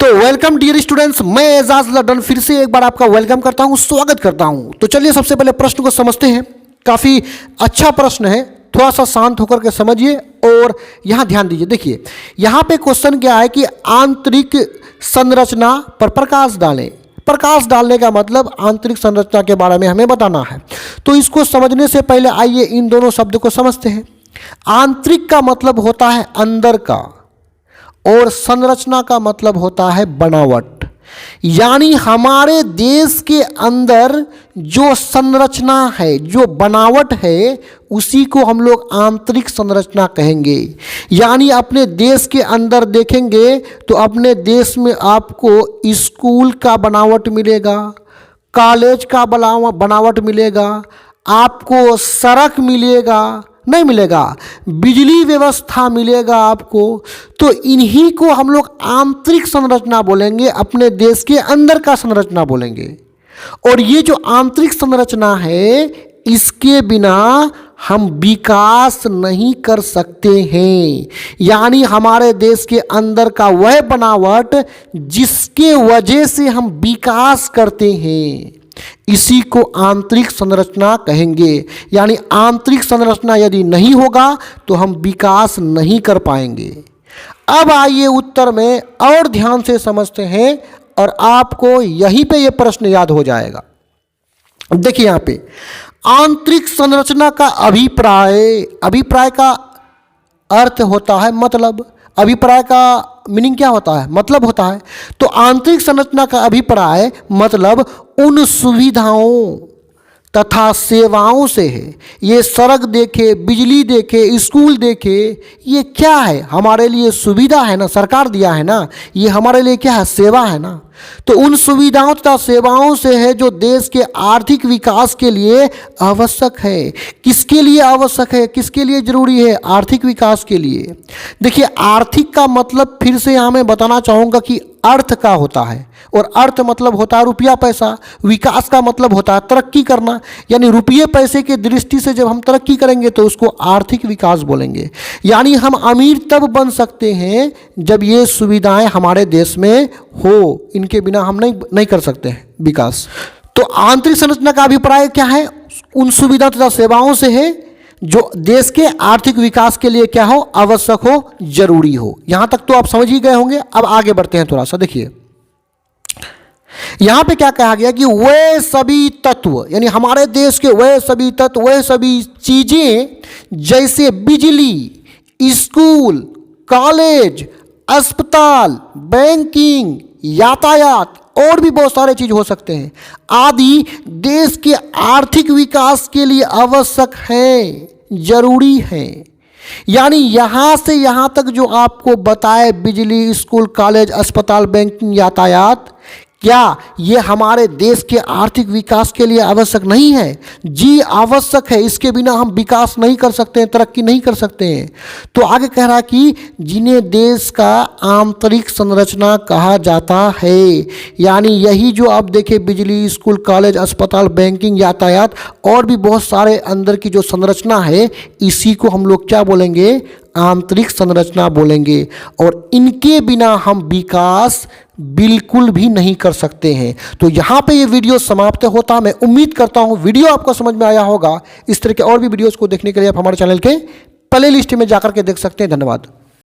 तो welcome dear students, मैं एजाज लड्डन फिर से एक बार आपका वेलकम करता हूं, स्वागत करता हूं। तो चलिए सबसे पहले प्रश्न को समझते हैं। काफ़ी अच्छा प्रश्न है, थोड़ा सा शांत होकर के समझिए और यहाँ ध्यान दीजिए। देखिए यहाँ पे क्वेश्चन क्या है कि आंतरिक संरचना पर प्रकाश डालें। प्रकाश डालने का मतलब आंतरिक संरचना के बारे में हमें बताना है। तो इसको समझने से पहले आइए इन दोनों शब्द को समझते हैं। आंतरिक का मतलब होता है अंदर का और संरचना का मतलब होता है बनावट। यानी हमारे देश के अंदर जो संरचना है, जो बनावट है, उसी को हम लोग आंतरिक संरचना कहेंगे। यानी अपने देश के अंदर देखेंगे तो अपने देश में आपको स्कूल का बनावट मिलेगा, कॉलेज का बनावट मिलेगा, आपको सड़क मिलेगा, नहीं मिलेगा, बिजली व्यवस्था मिलेगा आपको। तो इन्हीं को हम लोग आंतरिक संरचना बोलेंगे, अपने देश के अंदर का संरचना बोलेंगे। और ये जो आंतरिक संरचना है, इसके बिना हम विकास नहीं कर सकते हैं। यानी हमारे देश के अंदर का वह बनावट जिसके वजह से हम विकास करते हैं, इसी को आंतरिक संरचना कहेंगे। यानी आंतरिक संरचना यदि नहीं होगा तो हम विकास नहीं कर पाएंगे। अब आइए उत्तर में और ध्यान से समझते हैं और आपको यहीं पे ये प्रश्न याद हो जाएगा। देखिए यहाँ पे आंतरिक संरचना का अभिप्राय, अभिप्राय का अर्थ होता है मतलब, अभिप्राय का मीनिंग क्या होता है, मतलब होता है। तो आंतरिक संरचना का अभिप्राय मतलब उन सुविधाओं तथा सेवाओं से है। ये सड़क देखे, बिजली देखे, स्कूल देखे, ये क्या है, हमारे लिए सुविधा है ना, सरकार दिया है ना, ये हमारे लिए क्या है, सेवा है ना। तो उन सुविधाओं तथा सेवाओं से है जो देश के आर्थिक विकास के लिए आवश्यक है। किसके लिए आवश्यक है, किसके लिए जरूरी है, आर्थिक विकास के लिए। देखिए आर्थिक का मतलब फिर से यहाँ मैं बताना चाहूँगा कि अर्थ का होता है, और अर्थ मतलब होता है रुपया पैसा। विकास का मतलब होता है तरक्की करना। यानी रुपये पैसे के दृष्टि से जब हम तरक्की करेंगे तो उसको आर्थिक विकास बोलेंगे। यानी हम अमीर तब बन सकते हैं जब ये सुविधाएं हमारे देश में हो, इनके बिना हम नहीं कर सकते हैं विकास। तो आंतरिक संरचना का अभिप्राय क्या है, उन सुविधा तथा सेवाओं से है जो देश के आर्थिक विकास के लिए क्या हो, आवश्यक हो, जरूरी हो। यहां तक तो आप समझ ही गए होंगे। अब आगे बढ़ते हैं थोड़ा सा। देखिए यहां पे क्या कहा गया कि वे सभी तत्व, यानी हमारे देश के वे सभी तत्व, वे सभी चीजें जैसे बिजली, स्कूल, कॉलेज, अस्पताल, बैंकिंग, यातायात और भी बहुत सारे चीज हो सकते हैं आदि देश के आर्थिक विकास के लिए आवश्यक हैं, जरूरी हैं। यानी यहां से यहां तक जो आपको बताए, बिजली, स्कूल, कॉलेज, अस्पताल, बैंकिंग, यातायात, क्या ये हमारे देश के आर्थिक विकास के लिए आवश्यक नहीं है? जी आवश्यक है। इसके बिना हम विकास नहीं कर सकते हैं, तरक्की नहीं कर सकते हैं। तो आगे कह रहा कि जिन्हें देश का आंतरिक संरचना कहा जाता है। यानी यही जो आप देखें, बिजली, स्कूल, कॉलेज, अस्पताल, बैंकिंग, यातायात और भी बहुत सारे अंदर की जो संरचना है, इसी को हम लोग क्या बोलेंगे, आंतरिक संरचना बोलेंगे। और इनके बिना हम विकास बिल्कुल भी नहीं कर सकते हैं। तो यहाँ पे ये वीडियो समाप्त होता है। मैं उम्मीद करता हूँ वीडियो आपको समझ में आया होगा। इस तरह के और भी वीडियोस को देखने के लिए आप हमारे चैनल के प्ले लिस्ट में जाकर के देख सकते हैं। धन्यवाद।